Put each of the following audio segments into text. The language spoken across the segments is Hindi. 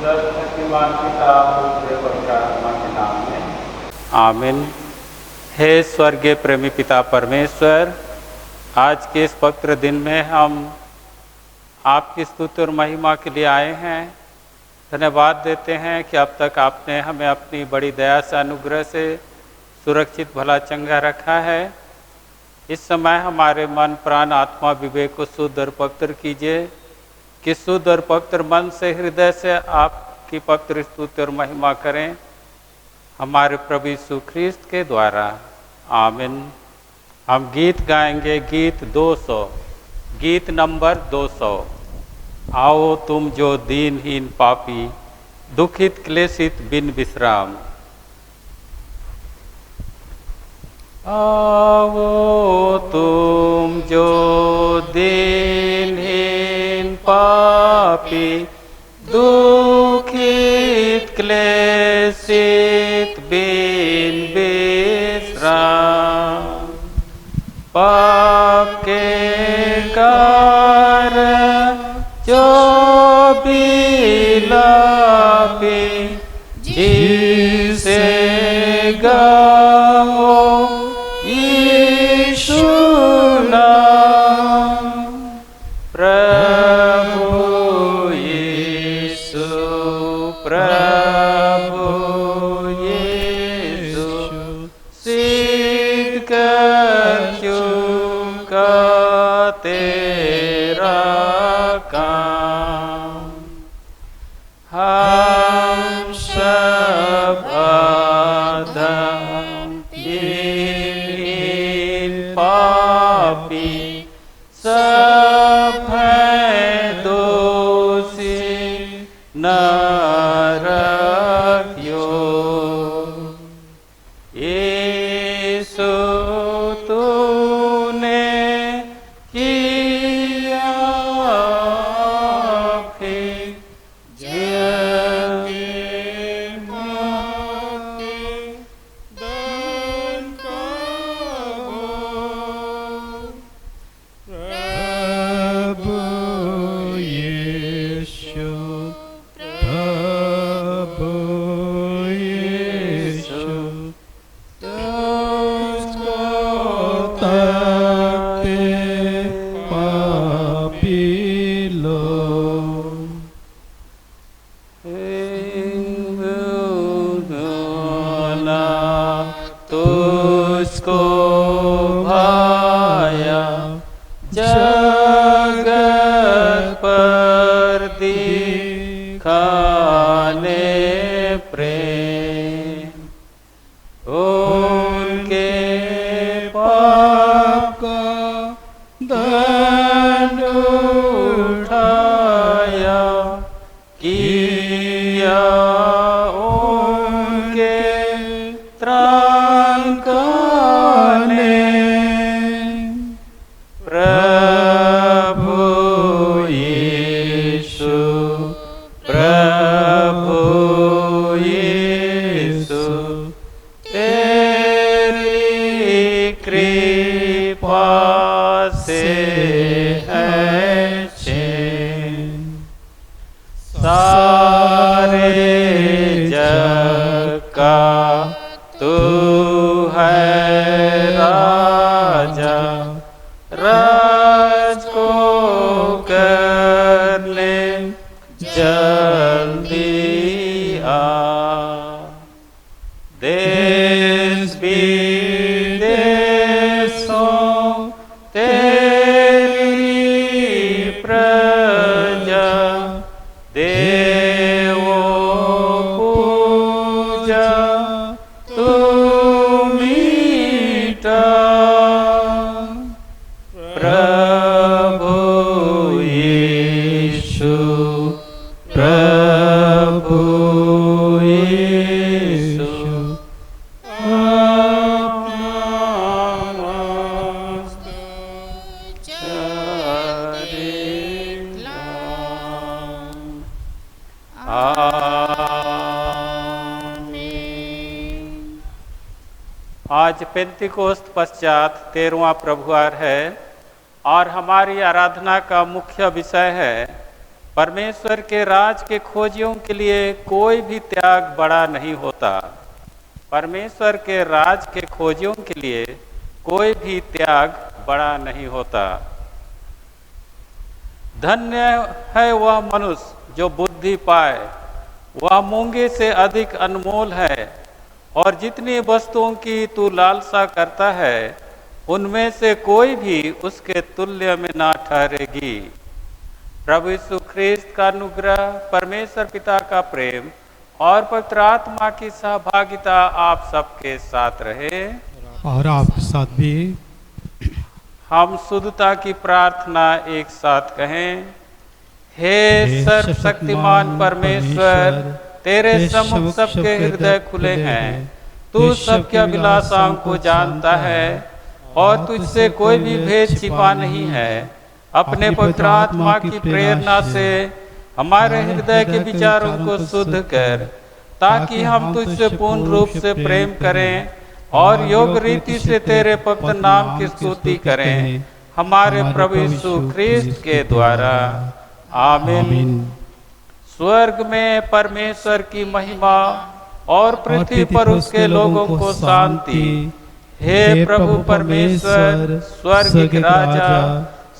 शक्तिमान पिता पुत्र पवित्र आत्मा के नाम में आमीन। हे स्वर्गीय प्रेमी पिता परमेश्वर, आज के इस पवित्र दिन में हम आपकी स्तुति और महिमा के लिए आए हैं। धन्यवाद देते हैं कि अब तक आपने हमें अपनी बड़ी दया से अनुग्रह से सुरक्षित भला चंगा रखा है। इस समय हमारे मन प्राण आत्मा विवेक को शुद्ध और पवित्र कीजिए कि शुद्ध और पवित्र मन से हृदय से आपकी पवित्र स्तुति और महिमा करें, हमारे प्रभु यीशु ख्रिस्त के द्वारा। आमीन। हम गीत गाएंगे, गीत 200, गीत नंबर 200। आओ तुम जो दीनहीन पापी, दुखित क्लेशित बिन विश्राम। आओ तुम जो दीनहीन पापी, दुखित क्लेशित बिन विश्राम। पाप के कारण जो बिलापी, जिसे गाओ यीशु नाम। प्रभु यीशु, प्रभु यीशु, सिद्ध कर चुका तेरा काम। हम सब आदम दीन पापी, सब हैं दोषी नरक योग्य। यीशु तूने किया फिर तुझको भाया जगत पर दिखाने प्रेम। उनके पाप का दंड उठाया, किया उनके त्राण करने। प्रभु यीशु, प्रभु यीशु, तेरी कृपा से है चैन। सारे जग का तू है राजा, राज को करने जल्दी आ। देश विदेशों तेरी प्रजा, देवों पूजा तू मीठा। प्रभु यीशु, प्रभु यीशु, अपना मस्तक चरितलाम। आमीन। आज पेंतिकोस्त पश्चात 13वां प्रभुवार है और हमारी आराधना का मुख्य विषय है परमेश्वर के राज के खोजियों के लिए कोई भी त्याग बड़ा नहीं होता। परमेश्वर के राज के खोजियों के लिए कोई भी त्याग बड़ा नहीं होता। धन्य है वह मनुष्य जो बुद्धि पाए, वह मूंगे से अधिक अनमोल है। और जितनी वस्तुओं की तू लालसा करता है, उनमें से कोई भी उसके तुल्य में ना ठहरेगी। प्रभु यीशु ख्रिस्त का अनुग्रह, परमेश्वर पिता का प्रेम और पवित्र आत्मा की सहभागिता आप सबके साथ रहे और आपके साथ भी। हम शुद्धता की प्रार्थना एक साथ कहें। हे सर्वशक्तिमान परमेश्वर, तेरे सम्मुख सबके हृदय खुले हैं। तू सबके अभिलाषाओं को जानता है और तुझसे कोई भी भेद छिपा नहीं है। अपने पवित्र आत्मा की प्रेरणा से हमारे हृदय के विचारों को शुद्ध कर, ताकि हम तुझसे पूर्ण रूप से प्रेम करें और योग्य रीति से तेरे पवित्र नाम की स्तुति करें, हमारे प्रभु यीशु ख्रिस्त के द्वारा। आमीन। स्वर्ग में परमेश्वर की महिमा और पृथ्वी पर उसके लोगों को शांति। हे प्रभु परमेश्वर, स्वर्ग के राजा,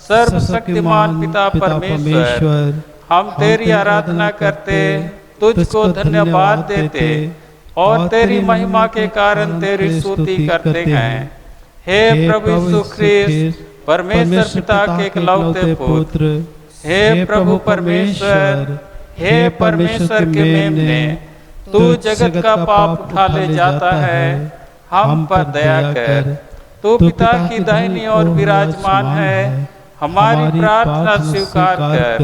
सर्वशक्तिमान पिता परमेश्वर, हम तेरी आराधना करते, तुझको धन्यवाद देते और तेरी महिमा के कारण तेरी स्तुति करते हैं। हे प्रभु यीशु ख्रिस्त, परमेश्वर पिता के इकलौते पुत्र, हे प्रभु परमेश्वर, हे परमेश्वर के मेमने, तू जगत का पाप उठा ले जाता है, हम पर दया कर। तू पिता की दाहिनी ओर विराजमान है, हमारी प्रार्थना स्वीकार कर,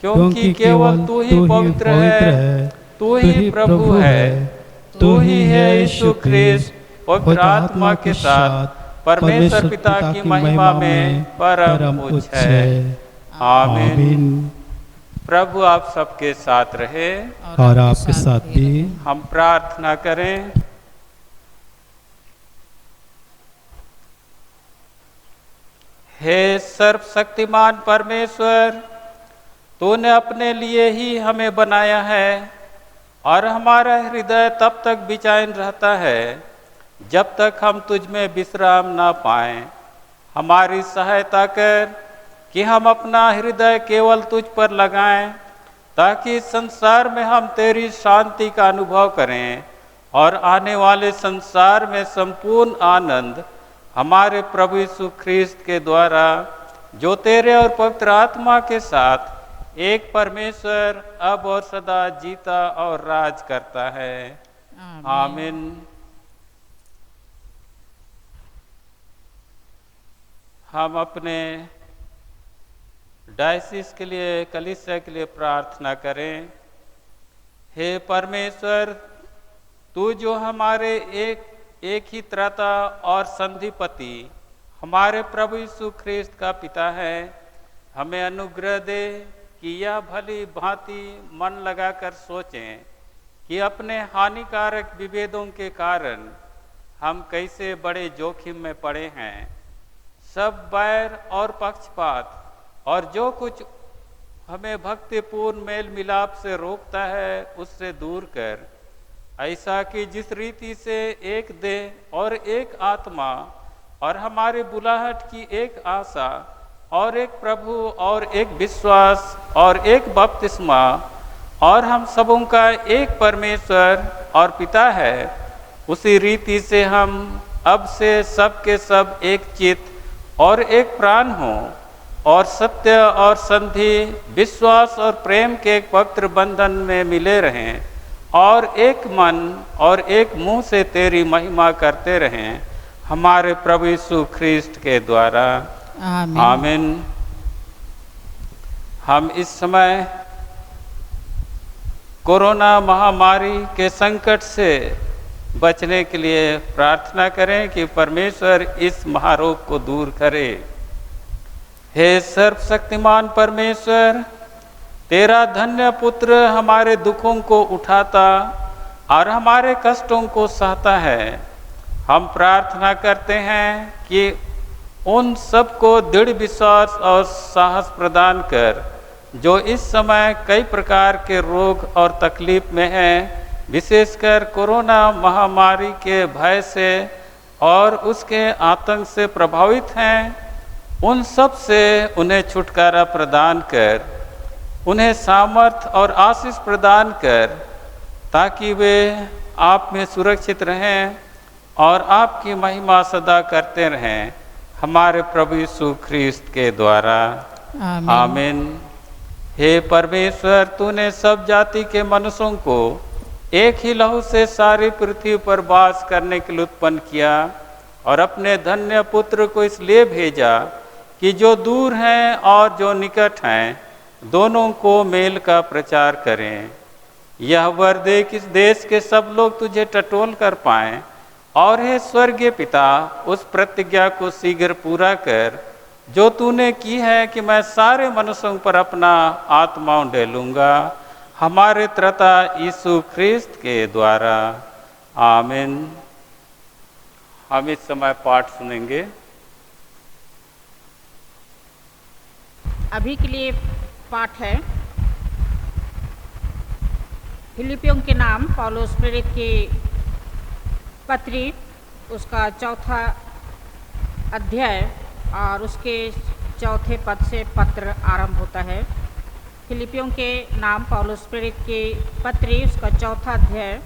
क्योंकि केवल तू ही पवित्र है, तू ही प्रभु है, तू ही है यीशु ख्रिस्त, पवित्र आत्मा के साथ परमेश्वर पिता की महिमा में परम उच्च है। आमीन। प्रभु आप सबके साथ रहे और आपके साथ भी। हम प्रार्थना करें। हे सर्वशक्तिमान परमेश्वर, तूने अपने लिए ही हमें बनाया है और हमारा हृदय तब तक बेचैन रहता है जब तक हम तुझ में विश्राम ना पाएं। हमारी सहायता कर कि हम अपना हृदय केवल तुझ पर लगाएं, ताकि संसार में हम तेरी शांति का अनुभव करें और आने वाले संसार में संपूर्ण आनंद हमारे प्रभु यीशु ख्रिस्त के द्वारा, जो तेरे और पवित्र आत्मा के साथ एक परमेश्वर अब और सदा जीता और राज करता है। आमीन। हम अपने डायसिस के लिए, कलीसिया के लिए प्रार्थना करें। हे परमेश्वर, तू जो हमारे एक ही त्राता और संधिपति, हमारे प्रभु यीशु ख्रिस्त का पिता है, हमें अनुग्रह दे कि यह भली भांति मन लगाकर सोचें कि अपने हानिकारक विभेदों के कारण हम कैसे बड़े जोखिम में पड़े हैं। सब बैर और पक्षपात और जो कुछ हमें भक्तिपूर्ण मेल मिलाप से रोकता है, उससे दूर कर, ऐसा कि जिस रीति से एक देह और एक आत्मा और हमारे बुलाहट की एक आशा और एक प्रभु और एक विश्वास और एक बपतिस्मा और हम सबों का एक परमेश्वर और पिता है, उसी रीति से हम अब से सब के सब एक चित्त और एक प्राण हों और सत्य और संधि, विश्वास और प्रेम के एक पवित्र बंधन में मिले रहें और एक मन और एक मुंह से तेरी महिमा करते रहें, हमारे प्रभु यीशु ख्रिस्त के द्वारा। आमीन। आमीन। हम इस समय कोरोना महामारी के संकट से बचने के लिए प्रार्थना करें कि परमेश्वर इस महारोग को दूर करे। हे सर्वशक्तिमान परमेश्वर, तेरा धन्य पुत्र हमारे दुखों को उठाता और हमारे कष्टों को सहता है। हम प्रार्थना करते हैं कि उन सबको दृढ़ विश्वास और साहस प्रदान कर, जो इस समय कई प्रकार के रोग और तकलीफ में हैं, विशेषकर कोरोना महामारी के भय से और उसके आतंक से प्रभावित हैं, उन सब से उन्हें छुटकारा प्रदान कर, उन्हें सामर्थ और आशीष प्रदान कर, ताकि वे आप में सुरक्षित रहें और आपकी महिमा सदा करते रहें, हमारे प्रभु यीशु ख्रीस्त के द्वारा। आमीन। हे परमेश्वर, तूने सब जाति के मनुष्यों को एक ही लहू से सारी पृथ्वी पर वास करने के लिए उत्पन्न किया और अपने धन्य पुत्र को इसलिए भेजा कि जो दूर हैं और जो निकट हैं दोनों को मेल का प्रचार करें। यह वर दे कि इस देश के सब लोग तुझे टटोल कर पाएं, और हे स्वर्गीय पिता, उस प्रतिज्ञा को शीघ्र पूरा कर जो तूने की है कि मैं सारे मनुष्यों पर अपना आत्मा उंडेलूंगा, हमारे त्रता यीशु ख्रीस्त के द्वारा। आमीन। हम इस समय पाठ सुनेंगे। अभी के लिए पाठ है फिलिपियों के नाम पौलुस प्रेरित की पत्री, उसका 4था अध्याय और उसके 4थे पद से पत्र आरंभ होता है। फिलिपियों के नाम पौलुस प्रेरित की पत्री, उसका 4था अध्याय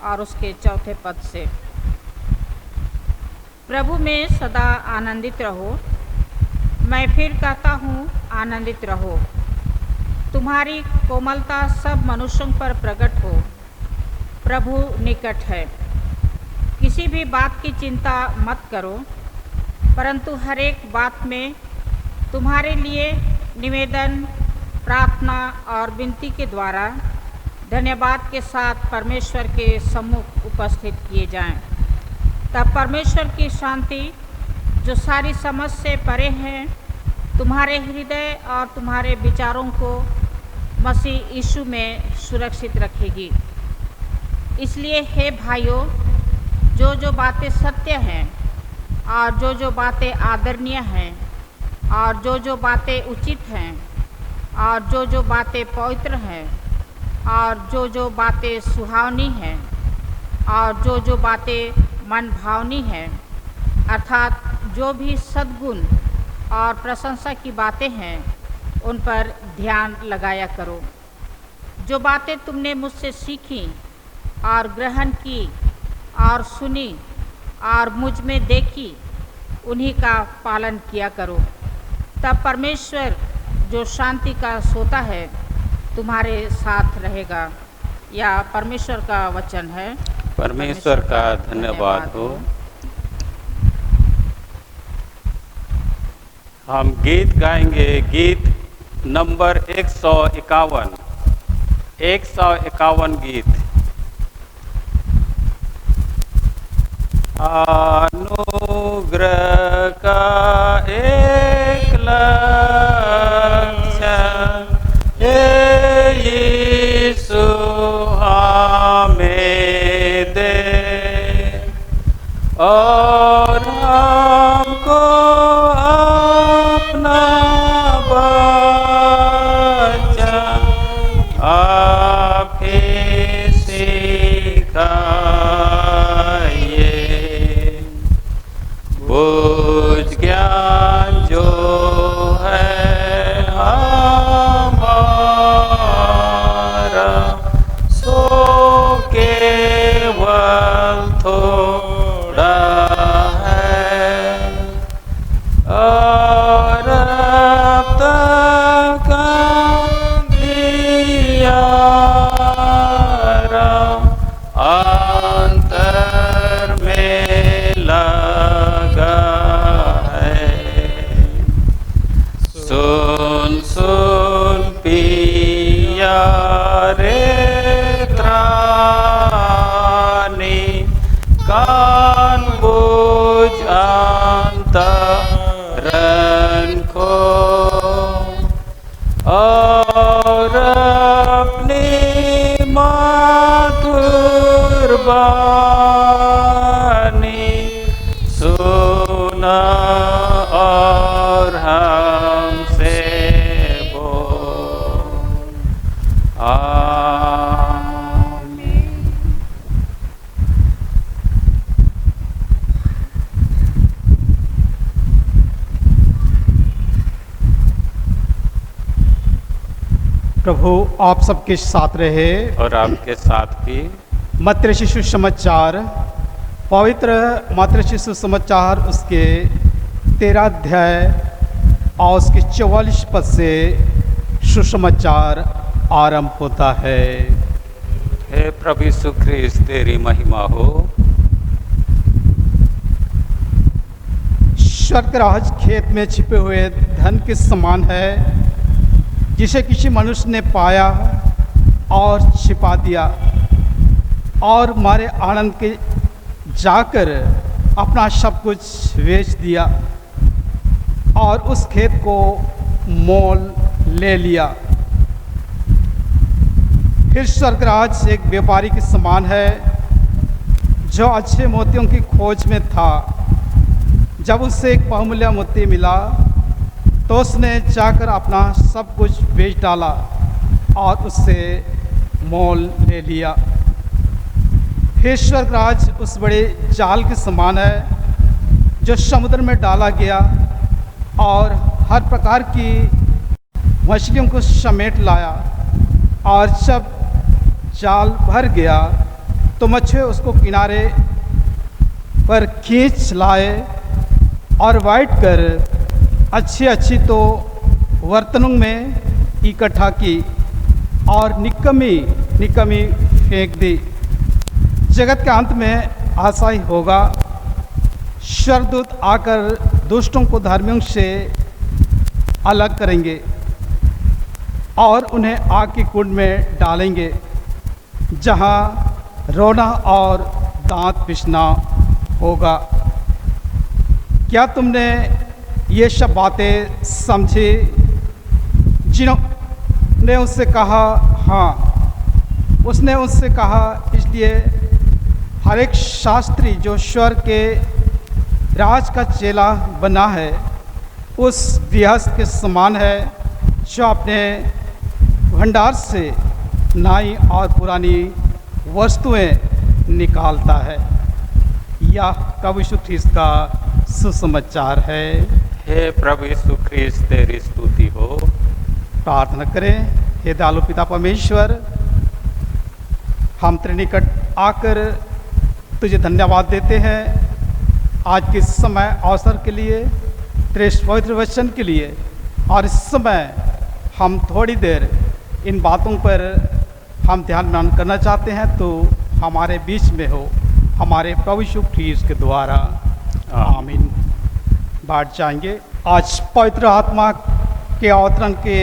और उसके 4थे पद से। प्रभु में सदा आनंदित रहो। मैं फिर कहता हूँ, आनंदित रहो। तुम्हारी कोमलता सब मनुष्यों पर प्रकट हो। प्रभु निकट है। किसी भी बात की चिंता मत करो, परंतु हर एक बात में तुम्हारे लिए निवेदन, प्रार्थना और विनती के द्वारा धन्यवाद के साथ परमेश्वर के सम्मुख उपस्थित किए जाएं। तब परमेश्वर की शांति, जो सारी समझ से परे है, तुम्हारे हृदय और तुम्हारे विचारों को मसीह यीशु में सुरक्षित रखेगी। इसलिए हे भाइयों, जो बातें सत्य हैं और जो बातें आदरणीय हैं और जो बातें उचित हैं और जो बातें पवित्र हैं और जो बातें सुहावनी हैं और जो बातें मन भावनी हैं, अर्थात जो भी सद्गुण और प्रशंसा की बातें हैं, उन पर ध्यान लगाया करो। जो बातें तुमने मुझसे सीखी और ग्रहण की और सुनी और मुझ में देखी, उन्हीं का पालन किया करो। तब परमेश्वर, जो शांति का सोता है, तुम्हारे साथ रहेगा। या परमेश्वर का वचन है। परमेश्वर का धन्यवाद हो। हम गीत गाएंगे, गीत नंबर 151। 151 गीत। अनुग्रह का एक लक्ष्य, हे यीशु हमें दे, और हमको अपना बच्चा आप ही सिखाइए। बुझ ज्ञान जो है हमारा, सो केवल थोड़ा है, और अब तक अंधियारा अंतर में लगा है। सुन सुन पिया रे त्राणी, कान बुझ अंतरन को, और अपनी मधुर वाणी सुना और हमसे बोल। प्रभु आप सबके साथ रहे। और आपके साथ भी। मत्ती शिशु समाचार, पवित्र मत्ती शिशु समाचार उसके 13 अध्याय और उसके 44 पद से सुसमाचार आरंभ होता है। हे प्रभु यीशु ख्रिस्त, तेरी महिमा हो। स्वर्ग राज खेत में छिपे हुए धन के समान है, जिसे किसी मनुष्य ने पाया और छिपा दिया और मारे आनंद के जाकर अपना सब कुछ बेच दिया और उस खेत को मोल ले लिया। फिर स्वर्गराज एक व्यापारी के समान है, जो अच्छे मोतियों की खोज में था। जब उससे एक बहुमूल्य मोती मिला तो उसने जाकर अपना सब कुछ बेच डाला और उससे मोल ले लिया। फिर स्वर्गराज उस बड़े जाल के समान है, जो समुद्र में डाला गया और हर प्रकार की मछलियों को समेट लाया। और जब जाल भर गया तो मछुए उसको किनारे पर खींच लाए और वाइट कर अच्छी अच्छी तो बर्तनों में इकट्ठा की और निकम्मी फेंक दी। जगत के अंत में ऐसा ही होगा। स्वर्गदूत आकर दुष्टों को धर्मियों से अलग करेंगे और उन्हें आग के कुंड में डालेंगे, जहां रोना और दांत पिसना होगा। क्या तुमने ये सब बातें समझी? जिन्होंने उससे कहा हाँ। उसने उससे कहा, इसलिए हर एक शास्त्री जो स्वर्ग के राज का चेला बना है, उस गृहस्थ के समान है, जो अपने भंडार से नई और पुरानी वस्तुएं निकालता है। यह प्रभु यीशु ख्रिस्त का सुसमाचार है। हे प्रभु यीशु ख्रिस्त, तेरी स्तुति हो। प्रार्थना करें। हे दयालु पिता परमेश्वर, हम तेरे निकट आकर तुझे धन्यवाद देते हैं आज के समय अवसर के लिए, तेरे पवित्र वचन के लिए। और इस समय हम थोड़ी देर इन बातों पर हम ध्यान करना चाहते हैं, तो हमारे बीच में हो, हमारे प्रभु यीशु ख्रिस्त के द्वारा। आमीन। बात जाएंगे। आज पवित्र आत्मा के अवतरण के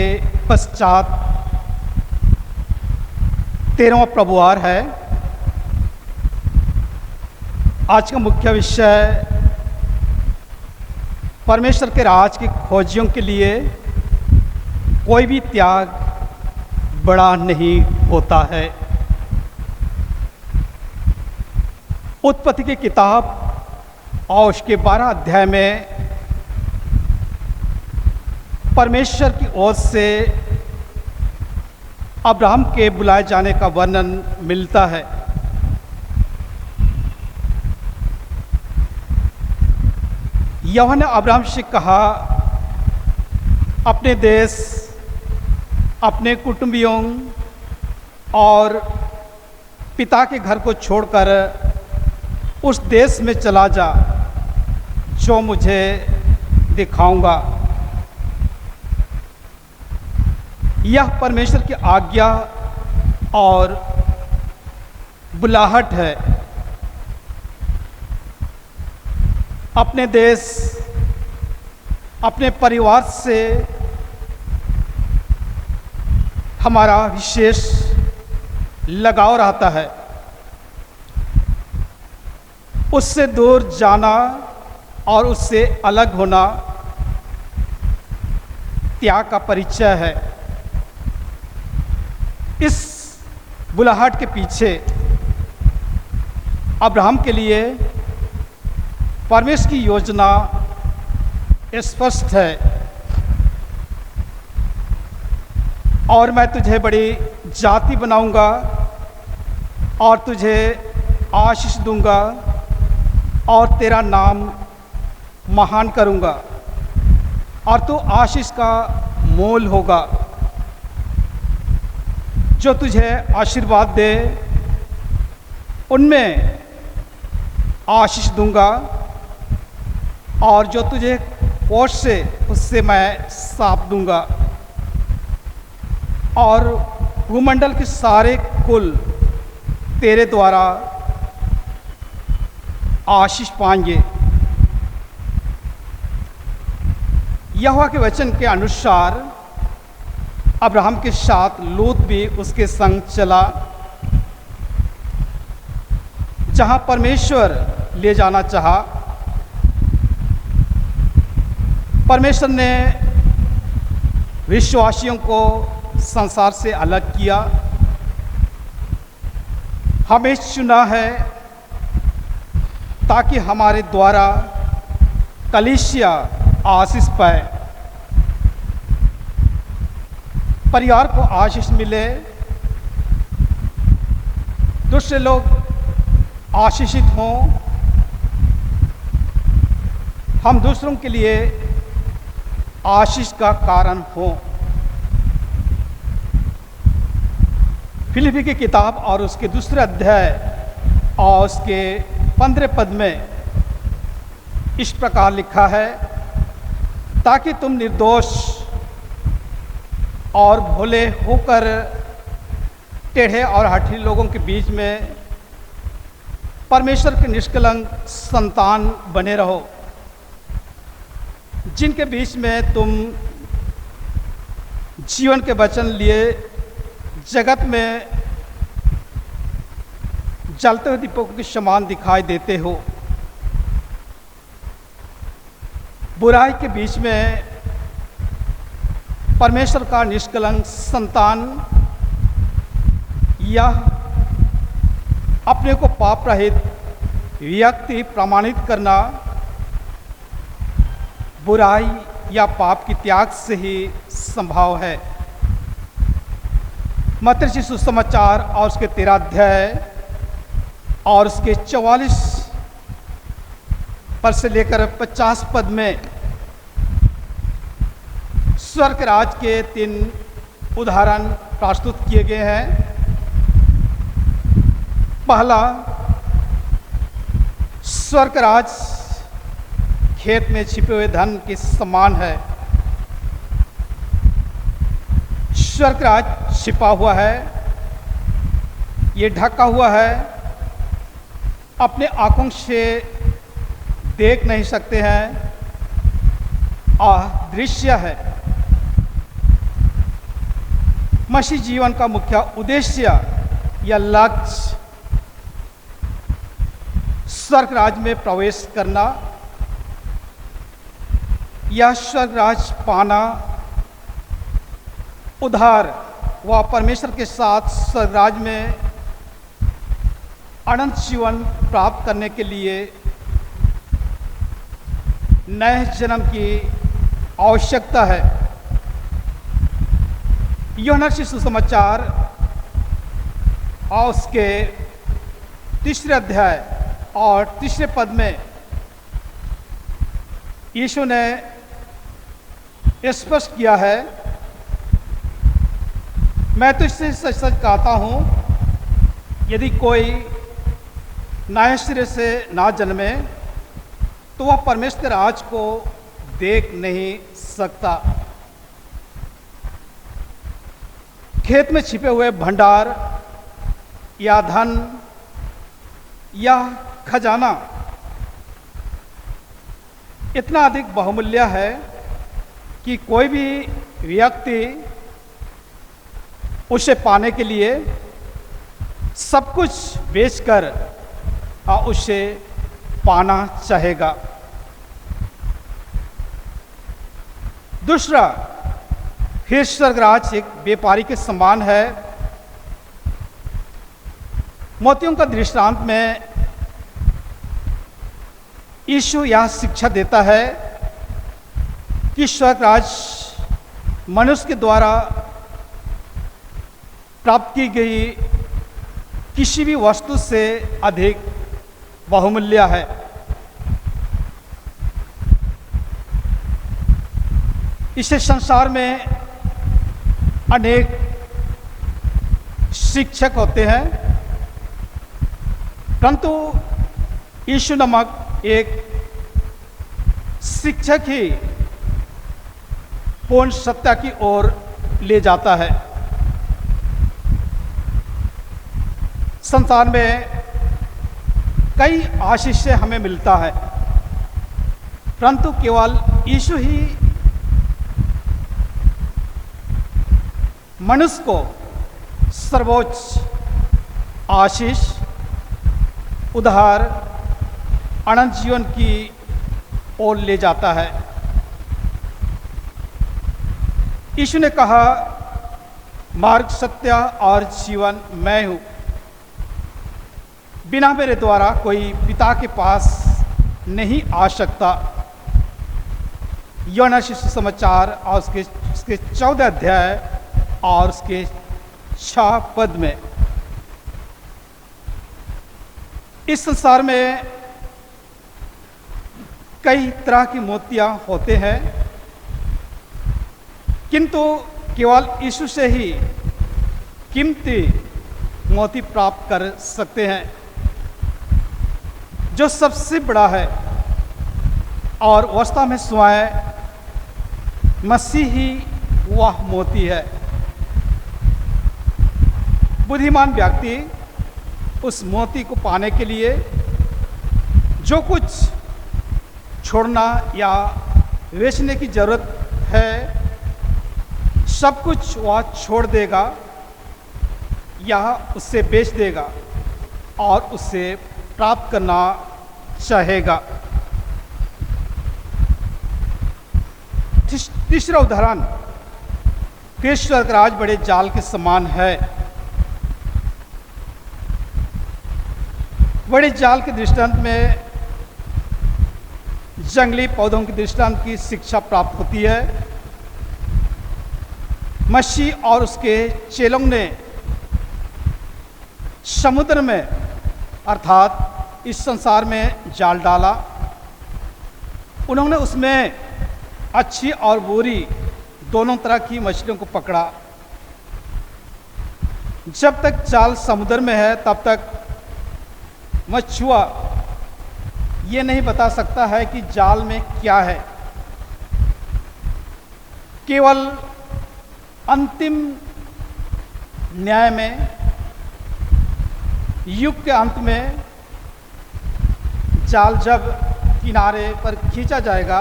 पश्चात 13वां प्रभुवार है। आज का मुख्य विषय परमेश्वर के राज की खोजियों के लिए कोई भी त्याग बड़ा नहीं होता है। उत्पत्ति की किताब और उसके 12 अध्याय में परमेश्वर की ओर से अब्राहम के बुलाए जाने का वर्णन मिलता है। यहोवा ने अब्राहम से कहा, अपने देश, अपने कुटुंबियों और पिता के घर को छोड़कर उस देश में चला जा जो मुझे दिखाऊंगा। यह परमेश्वर की आज्ञा और बुलाहट है। अपने देश, अपने परिवार से हमारा विशेष लगाव रहता है। उससे दूर जाना और उससे अलग होना त्याग का परिचय है। इस बुलाहट के पीछे अब्राहम के लिए परमेश्वर की योजना स्पष्ट है। और मैं तुझे बड़ी जाति बनाऊंगा और तुझे आशीष दूंगा और तेरा नाम महान करूंगा और तू आशीष का मोल होगा। जो तुझे आशीर्वाद दे उनमें आशीष दूंगा, और जो तुझे कोष से उससे मैं साप दूंगा, और भूमंडल के सारे कुल तेरे द्वारा आशीष पाएंगे। यहोवा के वचन के अनुसार अब्राहम के साथ लूत भी उसके संग चला, जहां परमेश्वर ले जाना चाहा। परमेश्वर ने विश्वासियों को संसार से अलग किया, हमें चुना है ताकि हमारे द्वारा कलीसिया आशीष पाए, परिवार को आशीष मिले, दूसरे लोग आशीषित हों, हम दूसरों के लिए आशीष का कारण हों। फिलिप्पी की किताब और उसके दूसरे अध्याय और उसके 15 पद में इस प्रकार लिखा है, ताकि तुम निर्दोष और भोले होकर टेढ़े और हठी लोगों के बीच में परमेश्वर के निष्कलंक संतान बने रहो, जिनके बीच में तुम जीवन के वचन लिए जगत में जलते हुए दीपकों के समान दिखाई देते हो। बुराई के बीच में परमेश्वर का निष्कलंक संतान, यह अपने को पाप रहित व्यक्ति प्रमाणित करना बुराई या पाप की त्याग से ही संभव है। मत्ती सुसमाचार और उसके 13 अध्याय और उसके 44 पद से लेकर 50 पद में स्वर्ग राज के 3 उदाहरण प्रस्तुत किए गए हैं। पहला, स्वर्ग राज खेत में छिपे हुए धन के समान है। स्वर्ग राज छिपा हुआ है, ये ढका हुआ है, अपने आंखों से देख नहीं सकते हैं, अदृश्य है। मसीह जीवन का मुख्य उद्देश्य या लक्ष्य स्वर्ग राज में प्रवेश करना या स्वर्ग राज पाना, उद्धार व परमेश्वर के साथ स्वर्ग राज में अनंत जीवन प्राप्त करने के लिए नए जन्म की आवश्यकता है। यूहन्ना सुसमाचार और उसके 3 अध्याय और 3 पद में यीशु ने स्पष्ट किया है, मैं तो इससे सच सच कहता हूँ, यदि कोई नए सिरे से ना जन्मे तो वह परमेश्वर के राज को देख नहीं सकता। खेत में छिपे हुए भंडार या धन या खजाना इतना अधिक बहुमूल्य है कि कोई भी व्यक्ति उसे पाने के लिए सब कुछ बेचकर उसे पाना चाहेगा। दूसरा, फिर स्वर्ग राज एक व्यापारी के समान है। मोतियों का दृष्टांत में यीशु यह शिक्षा देता है कि स्वर्ग राज मनुष्य के द्वारा प्राप्त की गई किसी भी वस्तु से अधिक बहुमूल्य है। इसे संसार में अनेक शिक्षक होते हैं, परंतु यीशु नामक एक शिक्षक ही पूर्ण सत्य की ओर ले जाता है। संसार में कई आशीष से हमें मिलता है, परंतु केवल यीशु ही मनुष्य को सर्वोच्च आशीष, उद्धार, अनंत जीवन की ओर ले जाता है। यीशु ने कहा, मार्ग, सत्य और जीवन मैं हूँ, बिना मेरे द्वारा कोई पिता के पास नहीं आ सकता। यूहन्ना सुसमाचार और उसके 14 अध्याय और उसके 6 पद में। इस संसार में कई तरह की मोतियां होते हैं, किंतु केवल यीशु से ही कीमती मोती प्राप्त कर सकते हैं, जो सबसे बड़ा है और वास्तव में स्वयं मसीह ही वह मोती है। बुद्धिमान व्यक्ति उस मोती को पाने के लिए जो कुछ छोड़ना या बेचने की जरूरत है, सब कुछ वह छोड़ देगा या उससे बेच देगा और उससे प्राप्त करना चाहेगा। तीसरा उदाहरण, कृष्ण का राज बड़े जाल के समान है। बड़े जाल के दृष्टांत में जंगली पौधों के दृष्टांत की शिक्षा प्राप्त होती है। मसीह और उसके चेलों ने समुद्र में अर्थात इस संसार में जाल डाला। उन्होंने उसमें अच्छी और बुरी दोनों तरह की मछलियों को पकड़ा। जब तक जाल समुद्र में है तब तक मछुआ ये नहीं बता सकता है कि जाल में क्या है। केवल अंतिम न्याय में, युग के अंत में जाल जब किनारे पर खींचा जाएगा,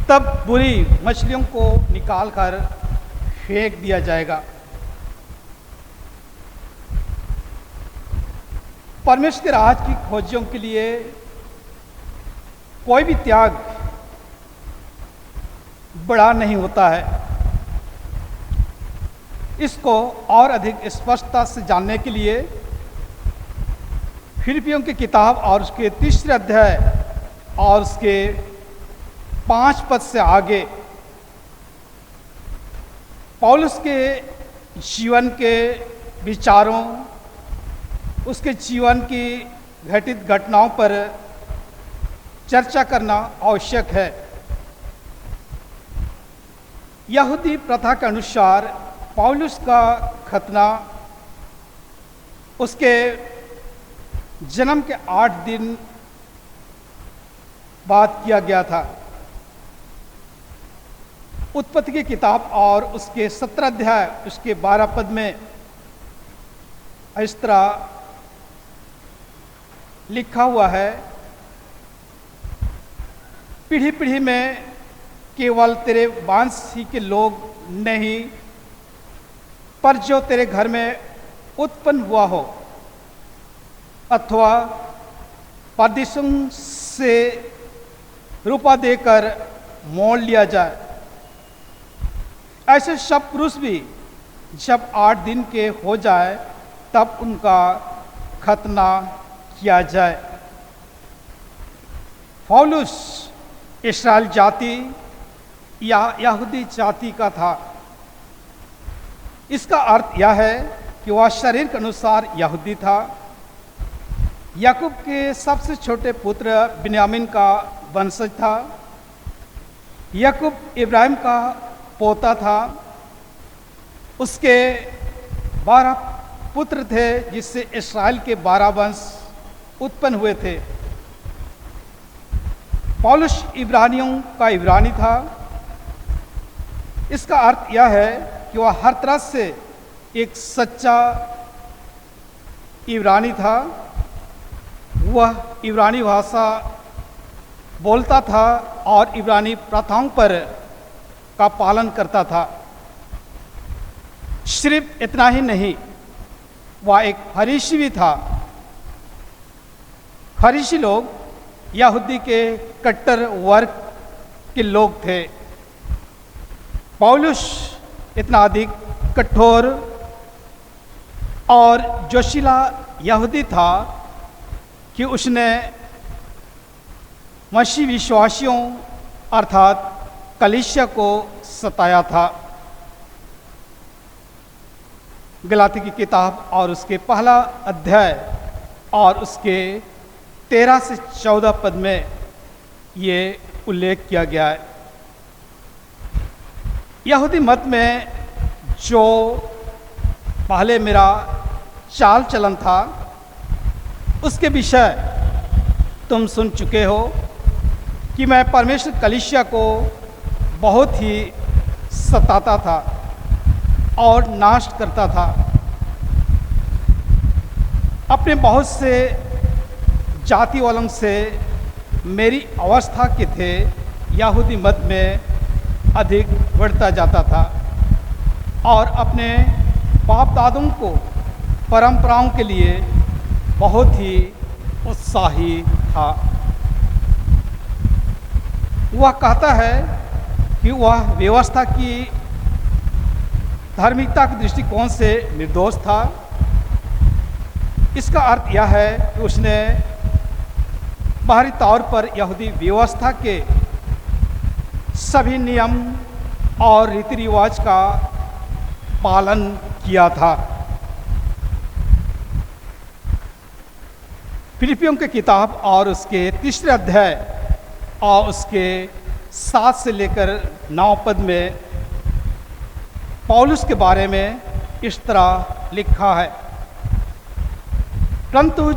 तब बुरी मछलियों को निकालकर फेंक दिया जाएगा। परमेश्वर के राज की खोजियों के लिए कोई भी त्याग बड़ा नहीं होता है। इसको और अधिक स्पष्टता से जानने के लिए फिलिपियों की किताब और उसके 3 अध्याय और उसके 5 पद से आगे पौलुस के जीवन के विचारों, उसके जीवन की घटित घटनाओं पर चर्चा करना आवश्यक है। यहूदी प्रथा के अनुसार पौलुस का खतना उसके जन्म के 8 दिन बाद किया गया था। उत्पत्ति की किताब और उसके 17 अध्याय उसके 12 पद में इस तरह लिखा हुआ है, पीढ़ी पीढ़ी में केवल तेरे वंश ही के लोग नहीं, पर जो तेरे घर में उत्पन्न हुआ हो अथवा परदेशों से रुपा देकर मोल लिया जाए, ऐसे सब पुरुष भी जब 8 दिन के हो जाए तब उनका खतना किया जाए। पौलुस इस्राएल जाति या यहूदी जाति का था। इसका अर्थ यह है कि वह शरीर के अनुसार यहूदी था। याकूब के सबसे छोटे पुत्र बिन्यामीन का वंशज था। याकूब इब्राहिम का पोता था। उसके 12 पुत्र थे, जिससे इस्राएल के 12 वंश उत्पन्न हुए थे। पौलुस इब्रानियों का इब्रानी था। इसका अर्थ यह है कि वह हर तरह से एक सच्चा इब्रानी था। वह इब्रानी भाषा बोलता था और इब्रानी प्रथाओं पर का पालन करता था। सिर्फ इतना ही नहीं, वह एक फरीसी भी था। फरीसी लोग यहूदी के कट्टर वर्ग के लोग थे। पौलुस इतना अधिक कठोर और जोशीला यहूदी था कि उसने मसीह विश्वासियों अर्थात कलीसिया को सताया था। गलाती की किताब और उसके पहला अध्याय और उसके 13 से 14 पद में ये उल्लेख किया गया है। यहूदी मत में जो पहले मेरा चाल चलन था, उसके विषय तुम सुन चुके हो कि मैं परमेश्वर कलीसिया को बहुत ही सताता था और नाश करता था। अपने बहुत से जाति वालों से मेरी अवस्था के थे यहूदी मत में अधिक बढ़ता जाता था और अपने बाप दादों को परंपराओं के लिए बहुत ही उत्साही था। वह कहता है कि वह व्यवस्था की धार्मिकता के दृष्टिकोण से निर्दोष था। इसका अर्थ यह है कि उसने बाहरी तौर पर यहूदी व्यवस्था के सभी नियम और रीति रिवाज का पालन किया था। फिलिपियों की किताब और उसके 3 अध्याय और उसके 7 से लेकर 9 पद में पौलुस के बारे में इस तरह लिखा है, परंतु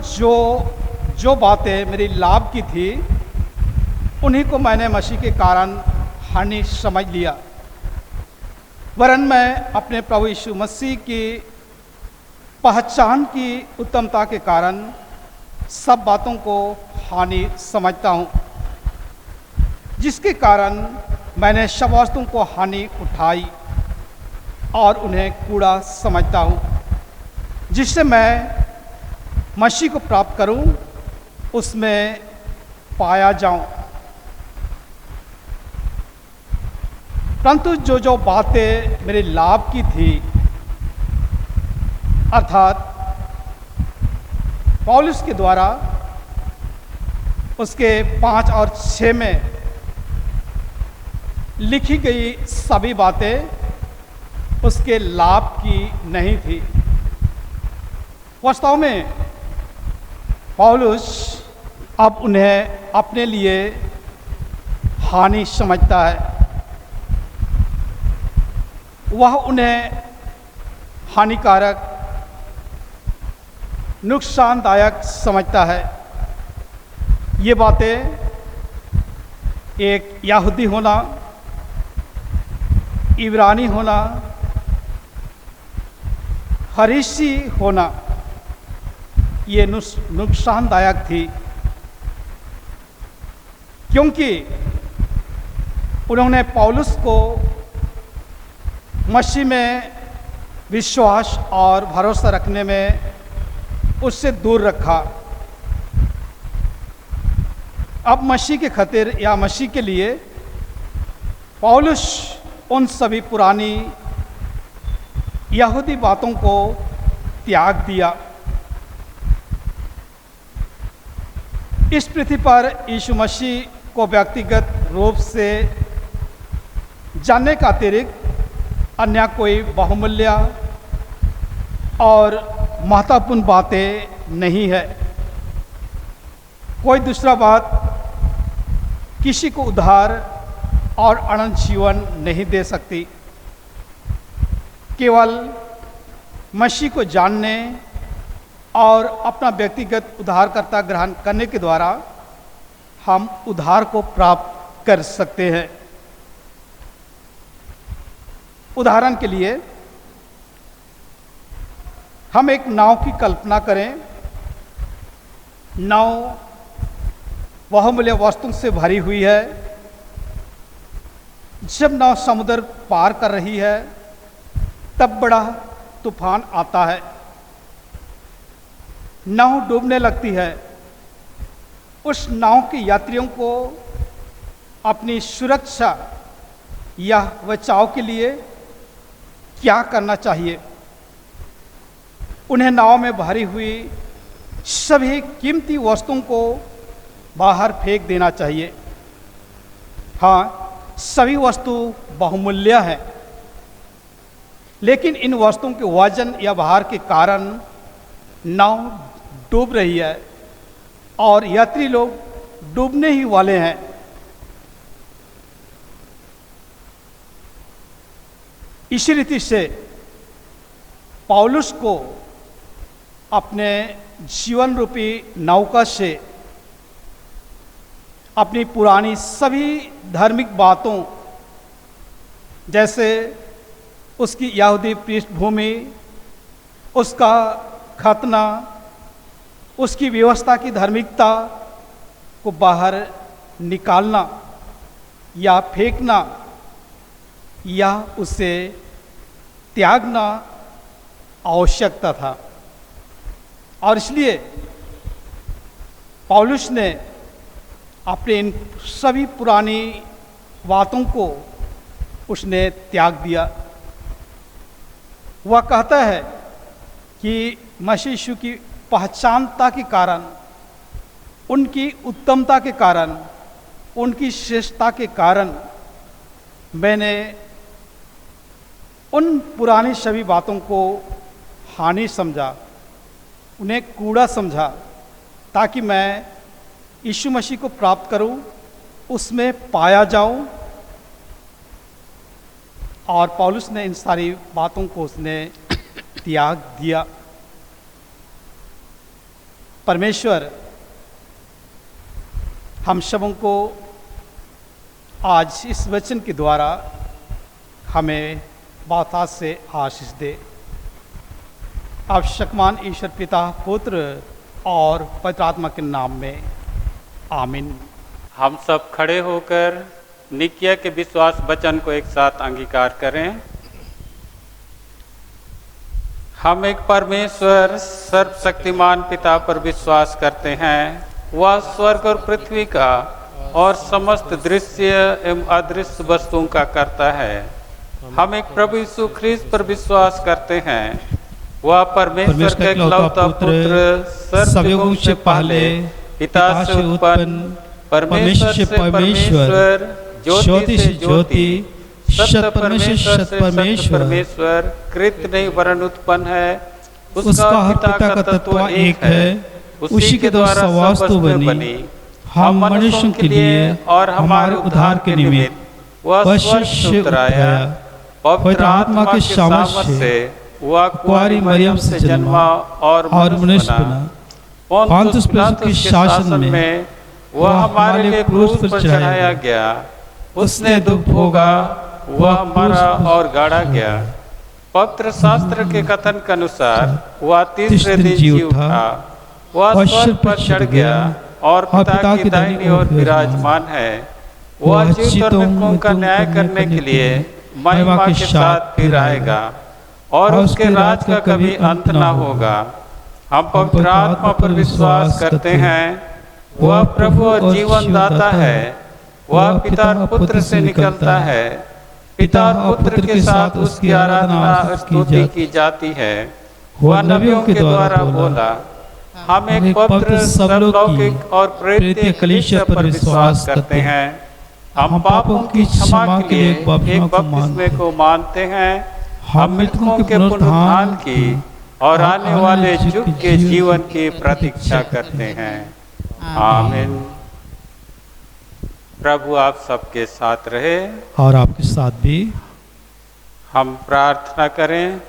जो बातें मेरी लाभ की थी, उन्हीं को मैंने मसीह के कारण हानि समझ लिया। वरन मैं अपने प्रभु यीशु मसीह की पहचान की उत्तमता के कारण सब बातों को हानि समझता हूँ, जिसके कारण मैंने सब वस्तुओं को हानि उठाई और उन्हें कूड़ा समझता हूँ, जिससे मैं मसीह को प्राप्त करूँ, उसमें पाया जाऊँ। परंतु जो बातें मेरे लाभ की थी, अर्थात पौलुस के द्वारा उसके 5 और 6 में लिखी गई सभी बातें उसके लाभ की नहीं थी। वास्तव में पौलुस अब उन्हें अपने लिए हानि समझता है। वह उन्हें हानिकारक, नुकसानदायक समझता है। ये बातें एक यहूदी होना, इब्रानी होना, फरीसी होना, ये नुकसानदायक थी, क्योंकि उन्होंने पौलुस को मसीह में विश्वास और भरोसा रखने में उससे दूर रखा। अब मसीह के खातिर या मसीह के लिए पौलुस उन सभी पुरानी यहूदी बातों को त्याग दिया। इस पृथ्वी पर यीशु मसीह को व्यक्तिगत रूप से जानने का अतिरिक्त अन्य कोई बहुमूल्य और महत्वपूर्ण बातें नहीं है। कोई दूसरा बात किसी को उद्धार और अनंत जीवन नहीं दे सकती। केवल मसीह को जानने और अपना व्यक्तिगत उद्धारकर्ता ग्रहण करने के द्वारा हम उद्धार को प्राप्त कर सकते हैं। उदाहरण के लिए हम एक नाव की कल्पना करें। नाव बहुमूल्य वस्तुओं से भरी हुई है। जब नाव समुद्र पार कर रही है तब बड़ा तूफान आता है, नाव डूबने लगती है। उस नाव के यात्रियों को अपनी सुरक्षा या बचाव के लिए क्या करना चाहिए? उन्हें नाव में भरी हुई सभी कीमती वस्तुओं को बाहर फेंक देना चाहिए। हाँ, सभी वस्तु बहुमूल्य है, लेकिन इन वस्तुओं के वजन या भार के कारण नाव डूब रही है और यात्री लोग डूबने ही वाले हैं। इसी रीति से पौलुस को अपने जीवन रूपी नौका से अपनी पुरानी सभी धार्मिक बातों, जैसे उसकी यहूदी पृष्ठभूमि, उसका खतना, उसकी व्यवस्था की धार्मिकता को बाहर निकालना या फेंकना या उसे त्यागना आवश्यकता था। और इसलिए पौलुस ने अपने इन सभी पुरानी बातों को उसने त्याग दिया। वह कहता है कि मसीह यीशु की पहचानता के कारण, उनकी उत्तमता के कारण, उनकी श्रेष्ठता के कारण मैंने उन पुरानी सभी बातों को हानि समझा, उन्हें कूड़ा समझा, ताकि मैं यीशु मसीह को प्राप्त करूं, उसमें पाया जाऊं। और पौलुस ने इन सारी बातों को उसने त्याग दिया। परमेश्वर हम सबों को आज इस वचन के द्वारा हमें बहुतायत से आशीष दे। अब शक्तिमान ईश्वर पिता, पुत्र और पवित्र आत्मा के नाम में आमीन। हम सब खड़े होकर निकिया के विश्वास वचन को एक साथ अंगीकार करें। हम एक परमेश्वर सर्वशक्तिमान पिता पर विश्वास करते हैं। वह स्वर्ग और पृथ्वी का और समस्त दृश्य एवं अदृश्य वस्तुओं का करता है। हम एक प्रभु यीशु ख्रीस्त पर विश्वास करते हैं। वह परमेश्वर का इकलौता पुत्र, सर्वयुगों से पहले पिता से उत्पन्न, परमेश्वर से परमेश्वर, ज्योति से ज्योति, सत्य परमेश्वर से सत्य परमेश्वर, कृत नहीं वरन उत्पन्न है। उसका पिता का तत्व एक है, उसी के द्वारा वस्तु बनी। हम मनुष्यों के लिए और हमारे उद्धार के निमित्त वह स्वर्ग से उतराया। पवित्र आत्मा के सामर्थ्य से वह कुंवारी मरियम से जन्मा और मनुष्य बना। पोंतुस पिलातुस के शासन में वह हमारे लिए क्रूस पर चढ़ाया गया। उसने दुख भोगा, वह मरा और गाड़ा गया। पवित्र शास्त्र के कथन के अनुसार वह तीसरे दिन जी उठा। वह स्वर्ग पर चढ़ गया और पिता की दाहिनी ओर विराजमान है। वह जीवित और मृतकों का न्याय करने के लिए महिमा के साथ फिर आएगा और उसके राज का कभी अंत न होगा। हम पवित्र आत्मा पर विश्वास करते हैं। वह प्रभु और जीवन दाता है। वह पिता और पुत्र से निकलता है। पिता और पुत्र के साथ उसकी आराधना स्तुति की जाती है। वह नबियों के द्वारा बोला। हम एक पवित्र सर्वलौकिक और प्रेरित कलीसिया पर विश्वास करते हैं। हम पापों की क्षमा के लिए एक बपतिस्मे को मानते हैं। हम मृतकों के पुनरुत्थान की और आने वाले युग के जीवन की प्रतीक्षा करते हैं। आमीन। प्रभु आप सबके साथ रहे और आपके साथ भी। हम प्रार्थना करें।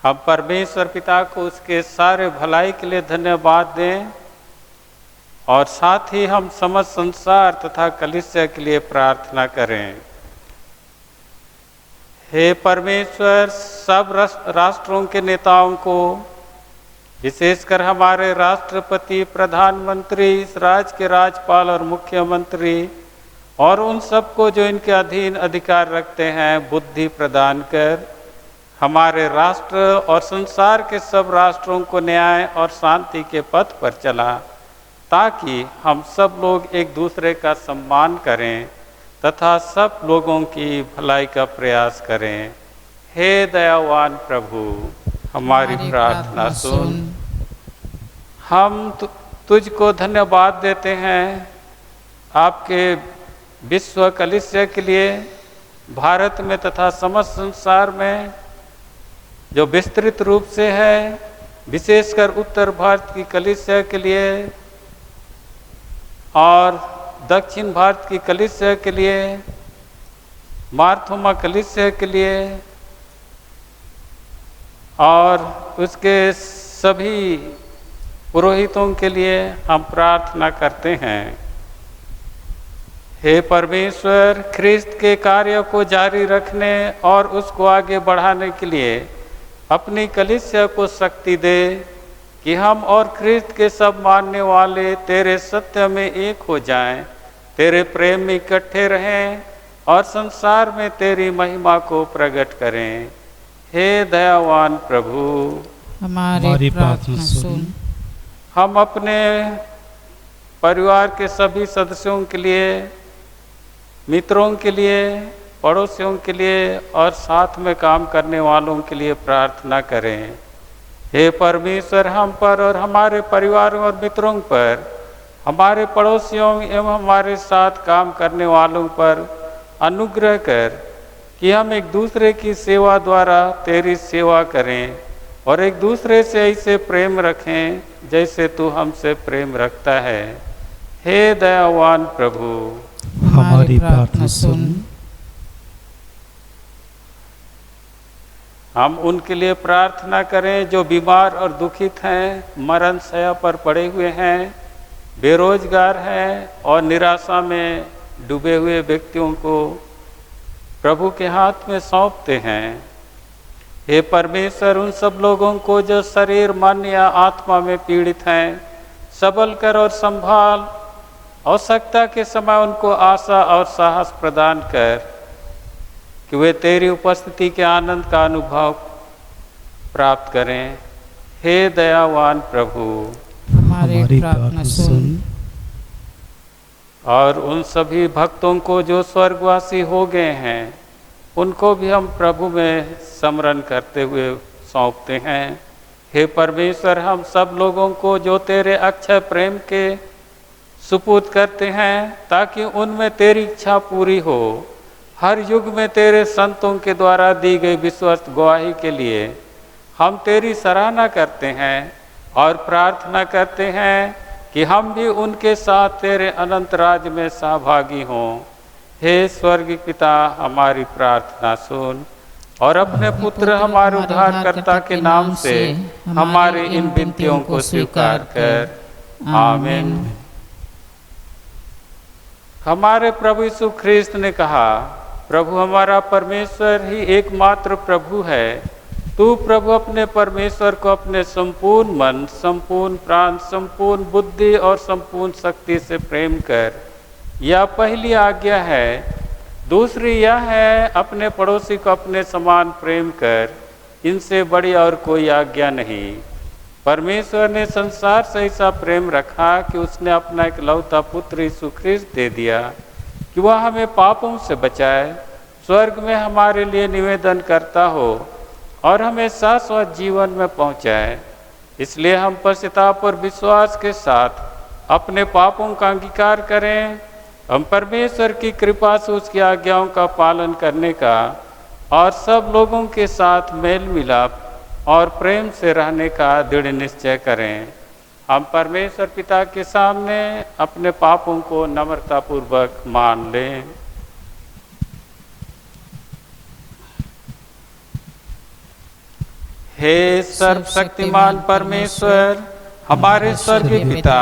हम परमेश्वर पिता को उसके सारे भलाई के लिए धन्यवाद दें और साथ ही हम समस्त संसार तथा कलीसिया के लिए प्रार्थना करें। हे परमेश्वर, सब राष्ट्रों के नेताओं को, विशेषकर हमारे राष्ट्रपति, प्रधानमंत्री, इस राज्य के राज्यपाल और मुख्यमंत्री और उन सबको जो इनके अधीन अधिकार रखते हैं, बुद्धि प्रदान कर हमारे राष्ट्र और संसार के सब राष्ट्रों को न्याय और शांति के पथ पर चला, ताकि हम सब लोग एक दूसरे का सम्मान करें तथा सब लोगों की भलाई का प्रयास करें। हे दयावान प्रभु, हमारी प्रार्थना सुन। हम तुझको धन्यवाद देते हैं आपके विश्व कलीसिया के लिए, भारत में तथा समस्त संसार में जो विस्तृत रूप से है, विशेषकर उत्तर भारत की कलीसिया के लिए और दक्षिण भारत की कलीसिया के लिए, मार्थोमा कलीसिया के लिए और उसके सभी पुरोहितों के लिए हम प्रार्थना करते हैं। हे परमेश्वर, ख्रिस्त के कार्य को जारी रखने और उसको आगे बढ़ाने के लिए अपनी कलीसिया को शक्ति दे कि हम और ख्रिस्त के सब मानने वाले तेरे सत्य में एक हो जाएं, तेरे प्रेम में इकट्ठे रहें और संसार में तेरी महिमा को प्रकट करें। हे दयावान प्रभु, हमारी प्रार्थना सुन। हम अपने परिवार के सभी सदस्यों के लिए, मित्रों के लिए, पड़ोसियों के लिए और साथ में काम करने वालों के लिए प्रार्थना करें। हे परमेश्वर, हम पर और हमारे परिवारों और मित्रों पर, हमारे पड़ोसियों एवं हमारे साथ काम करने वालों पर अनुग्रह कर कि हम एक दूसरे की सेवा द्वारा तेरी सेवा करें और एक दूसरे से ऐसे प्रेम रखें जैसे तू हमसे प्रेम रखता है। हे दयावान प्रभु, हमारी प्रार्थना सुन। हम उनके लिए प्रार्थना करें जो बीमार और दुखित हैं, मरण शैया पर पड़े हुए हैं, बेरोजगार हैं और निराशा में डूबे हुए व्यक्तियों को प्रभु के हाथ में सौंपते हैं। हे परमेश्वर, उन सब लोगों को जो शरीर, मन या आत्मा में पीड़ित हैं, सबल कर और संभाल, आवश्यकता के समय उनको आशा और साहस प्रदान कर कि वे तेरी उपस्थिति के आनंद का अनुभव प्राप्त करें। हे दयावान प्रभु, हमारी प्रार्थना सुन। और उन सभी भक्तों को जो स्वर्गवासी हो गए हैं, उनको भी हम प्रभु में स्मरण करते हुए सौंपते हैं। हे परमेश्वर, हम सब लोगों को जो तेरे अक्षय प्रेम के सुपुर्द करते हैं, ताकि उनमें तेरी इच्छा पूरी हो, हर युग में तेरे संतों के द्वारा दी गई विश्वस्त गवाही के लिए हम तेरी सराहना करते हैं और प्रार्थना करते हैं कि हम भी उनके साथ तेरे अनंत राज्य में सहभागी हों। हे स्वर्गीय पिता, हमारी प्रार्थना सुन और अपने पुत्र हमारे उद्धारकर्ता के नाम से हमारी इन विनतियों को स्वीकार कर। आमीन। हमारे प्रभु यीशु ख्रिस्त ने कहा, प्रभु हमारा परमेश्वर ही एकमात्र प्रभु है। तू प्रभु अपने परमेश्वर को अपने संपूर्ण मन, संपूर्ण प्राण, संपूर्ण बुद्धि और संपूर्ण शक्ति से प्रेम कर। यह पहली आज्ञा है। दूसरी यह है, अपने पड़ोसी को अपने समान प्रेम कर। इनसे बड़ी और कोई आज्ञा नहीं। परमेश्वर ने संसार से ऐसा प्रेम रखा कि उसने अपना इकलौता पुत्र यीशु ख्रिस्त दे दिया कि वह हमें पापों से बचाए, स्वर्ग में हमारे लिए निवेदन करता हो और हमें शाश्वत जीवन में पहुंचाए। इसलिए हम पश्चाताप और विश्वास के साथ अपने पापों का अंगीकार करें। हम परमेश्वर की कृपा से उसकी आज्ञाओं का पालन करने का और सब लोगों के साथ मेल मिलाप और प्रेम से रहने का दृढ़ निश्चय करें। हम परमेश्वर पिता के सामने अपने पापों को नम्रतापूर्वक मान लें। हे सर्वशक्तिमान परमेश्वर, हमारे स्वर्गीय पिता,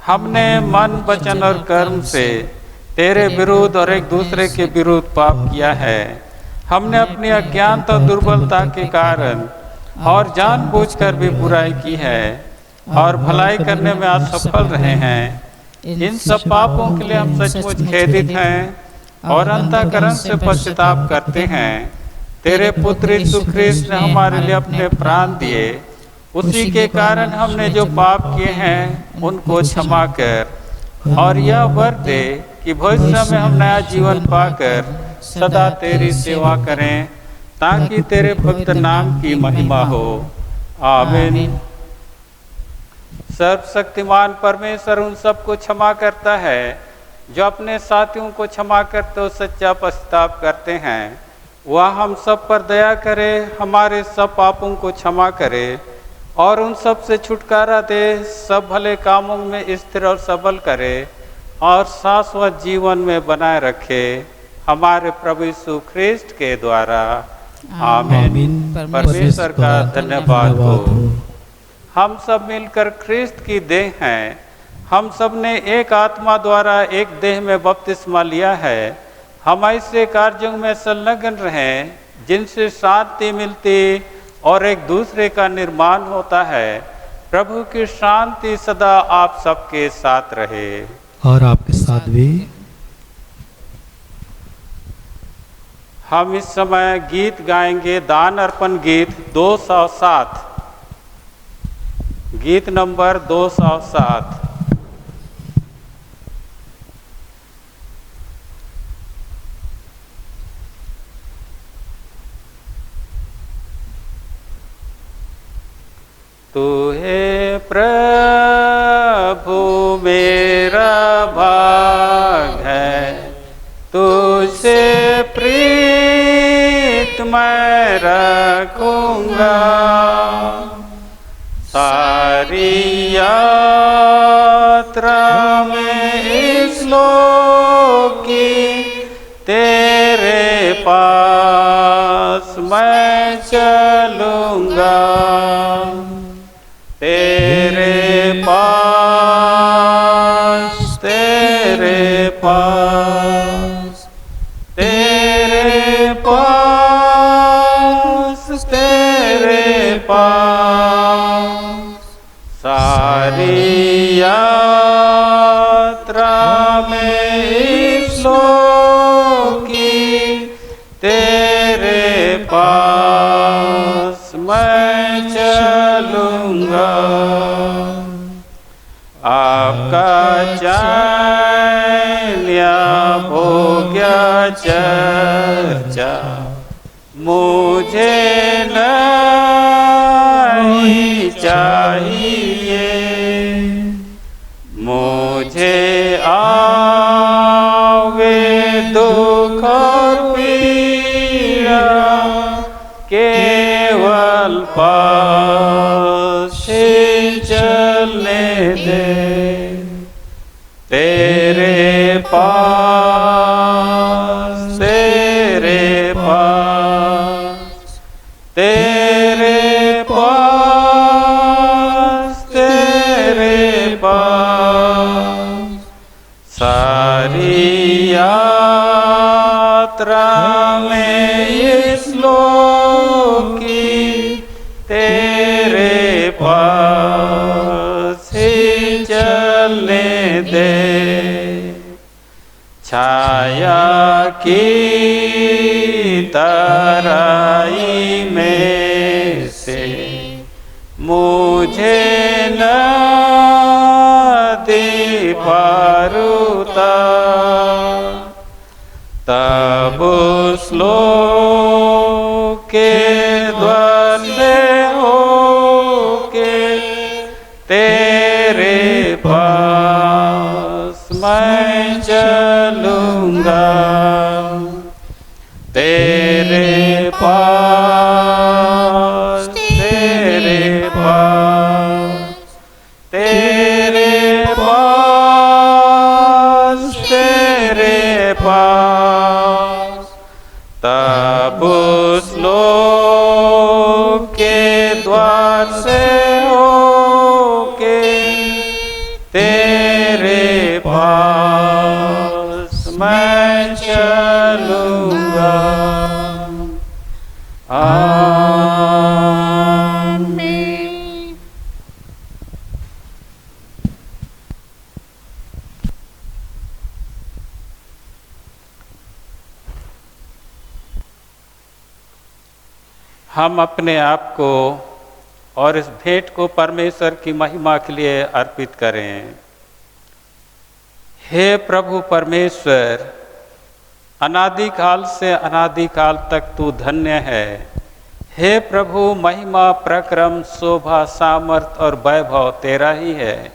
हमने मन, वचन और कर्म से तेरे विरुद्ध और एक दूसरे के विरुद्ध पाप किया है। हमने अपनी अज्ञानता और दुर्बलता के कारण और जानबूझकर भी बुराई की है और भलाई करने में असफल रहे हैं। इन सब पापों के लिए हम सचमुच खेदित हैं और अंतःकरण से पश्चाताप करते हैं। तेरे पुत्र यीशु ख्रिस्त ने हमारे लिए अपने प्राण दिए, उसी के कारण हमने जो पाप किए हैं उनको क्षमा कर और यह वर दे कि भविष्य में हम नया जीवन पाकर सदा तेरी सेवा करें, ताकि तेरे भक्त नाम की महिमा हो। आमीन। सर्वशक्तिमान परमेश्वर उन सबको क्षमा करता है जो अपने साथियों को क्षमा करते हो सच्चा पश्चाताप करते हैं। वह हम सब पर दया करे, हमारे सब पापों को क्षमा करे और उन सब से छुटकारा दे, सब भले कामों में स्थिर और सबल करे और शाश्वत जीवन में बनाए रखे, हमारे प्रभु यीशु ख्रिस्ट के द्वारा। आमीन। परमेश्वर का धन्यवाद हो। हम सब मिलकर ख्रिस्त की देह हैं। हम सब ने एक आत्मा द्वारा एक देह में बपतिस्मा लिया है। हम ऐसे कार्यों में संलग्न रहें जिनसे शांति मिलती और एक दूसरे का निर्माण होता है। प्रभु की शांति सदा आप सबके साथ रहे और आपके साथ भी। हम इस समय गीत गाएंगे, दान अर्पण गीत 207, गीत नंबर 207। तू है प्रभु मेरा भाग है, तुझसे प्रीत मैं रखूंगा। सारी यात्रा में इस लोक की तेरे पास मैं चलूंगा। तेरे पास, तेरे पास, तेरे पास, तेरे पास। सारी यात्रा में इस लोक की तेरे पास मैं चलूंगा। आपका चैन या भोग्या चर्चा मुझे नहीं चाहिए। मुझे आवे दुख और पीड़ा केवल पास ही चलने दे। तेरे पास, तेरे पास, तेरे पास, तेरे पास। सारी यात्रा में इस लोक की तेरे पास ही चलने दे। छाया की तराई में से मुझे नदी पार उतार, तब उस लोक के द्वंद्व होके तेरे पास मैं चलूंगा। तेरे पास, तेरे पास, तेरे पास, तेरे पास। तब उस लोक के से होके तेरे पास मैं चलूँगा। आमीन। हम अपने आप को और इस भेंट को परमेश्वर की महिमा के लिए अर्पित करें। हे प्रभु परमेश्वर, अनादिकाल से अनादिकाल तक तू धन्य है। हे प्रभु, महिमा, प्रक्रम, शोभा, सामर्थ और वैभव तेरा ही है,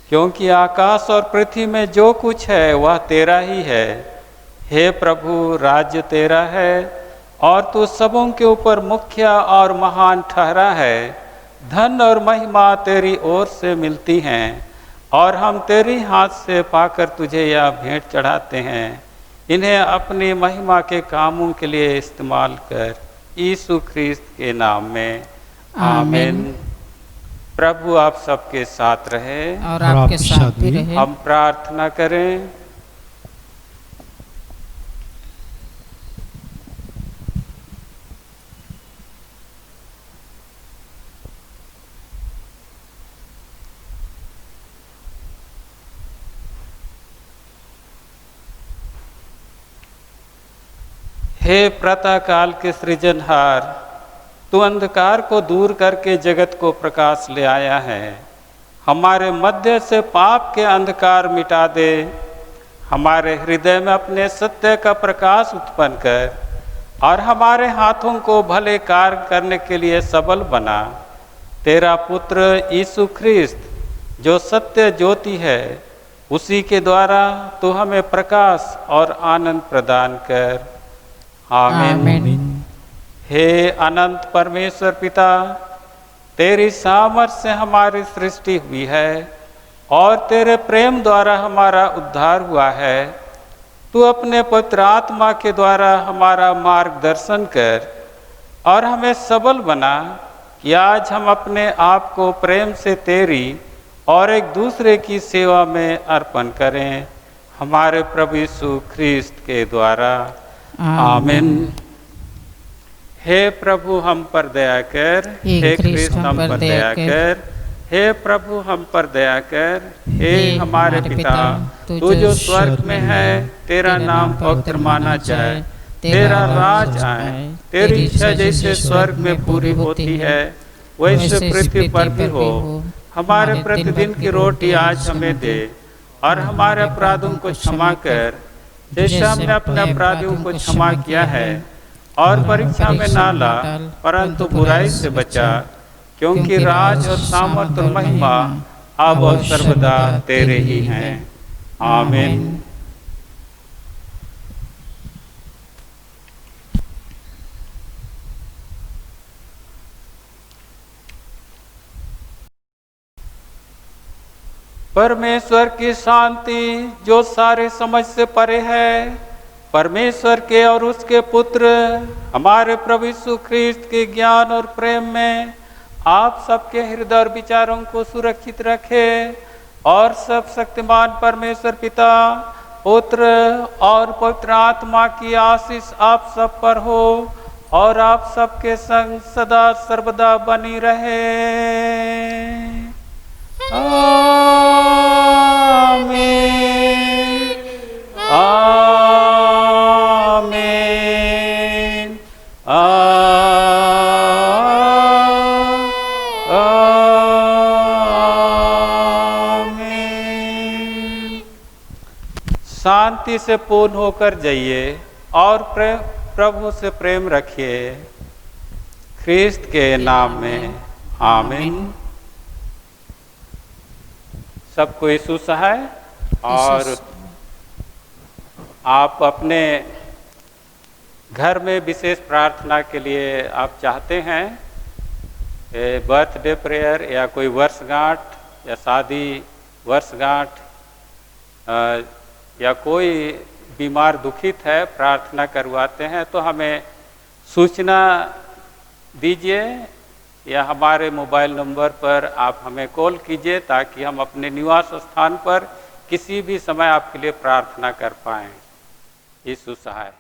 क्योंकि आकाश और पृथ्वी में जो कुछ है वह तेरा ही है। हे प्रभु, राज्य तेरा है और तू सबों के ऊपर मुख्य और महान ठहरा है। धन और महिमा तेरी ओर से मिलती हैं और हम तेरी हाथ से पाकर तुझे यह भेंट चढ़ाते हैं। इन्हें अपनी महिमा के कामों के लिए इस्तेमाल कर, यीशु ख्रिस्त के नाम में, आमीन। प्रभु आप सबके साथ रहे और आपके साथ भी रहे। हम प्रार्थना करें। हे प्रातः काल के सृजनहार, तू अंधकार को दूर करके जगत को प्रकाश ले आया है। हमारे मध्य से पाप के अंधकार मिटा दे, हमारे हृदय में अपने सत्य का प्रकाश उत्पन्न कर और हमारे हाथों को भले कार्य करने के लिए सबल बना। तेरा पुत्र यीशु ख्रिस्त जो सत्य ज्योति है, उसी के द्वारा तू हमें प्रकाश और आनंद प्रदान कर। आमीन। हे अनंत परमेश्वर पिता, तेरी सामर्थ से हमारी सृष्टि हुई है और तेरे प्रेम द्वारा हमारा उद्धार हुआ है। तू अपने पवित्र आत्मा के द्वारा हमारा मार्गदर्शन कर और हमें सबल बना कि आज हम अपने आप को प्रेम से तेरी और एक दूसरे की सेवा में अर्पण करें। हमारे प्रभु यीशु ख्रिस्त के द्वारा, आमीन। हे प्रभु हम पर दया कर, हे ख्रिस्त हम पर दया कर, हे प्रभु हम पर दया कर। हे हमारे पिता, तू जो स्वर्ग में है, तेरा नाम पवित्र माना जाए, तेरा राज आए, तेरी इच्छा जैसे स्वर्ग में पूरी होती है वैसे पृथ्वी पर भी हो। हमारे प्रतिदिन की रोटी आज हमें दे और हमारे अपराधों को क्षमा कर जैसे हमने अपने अपराधियों को क्षमा किया है, और परीक्षा में ना ला परंतु बुराई से बचा, क्योंकि राज और सामर्थ और महिमा अब और सर्वदा तेरे ही हैं। आमीन। परमेश्वर की शांति जो सारे समझ से परे है, परमेश्वर के और उसके पुत्र हमारे प्रभु यीशु ख्रिस्त के ज्ञान और प्रेम में आप सबके हृदय और विचारों को सुरक्षित रखे, और सब शक्तिमान परमेश्वर पिता, पुत्र और पवित्र आत्मा की आशीष आप सब पर हो और आप सबके संग सदा सर्वदा बनी रहे। आमीन। आमीन। आमीन। शांति से पूर्ण होकर जाइए और प्रभु से प्रेम रखिए। ख्रिस्त के नाम में, आमीन। सबको यीशु सहाय। और आप अपने घर में विशेष प्रार्थना के लिए आप चाहते हैं, बर्थडे प्रेयर या कोई वर्षगांठ या शादी वर्षगांठ या कोई बीमार दुखित है, प्रार्थना करवाते हैं, तो हमें सूचना दीजिए या हमारे मोबाइल नंबर पर आप हमें कॉल कीजिए ताकि हम अपने निवास स्थान पर किसी भी समय आपके लिए प्रार्थना कर पाएं। यीशु सहाय।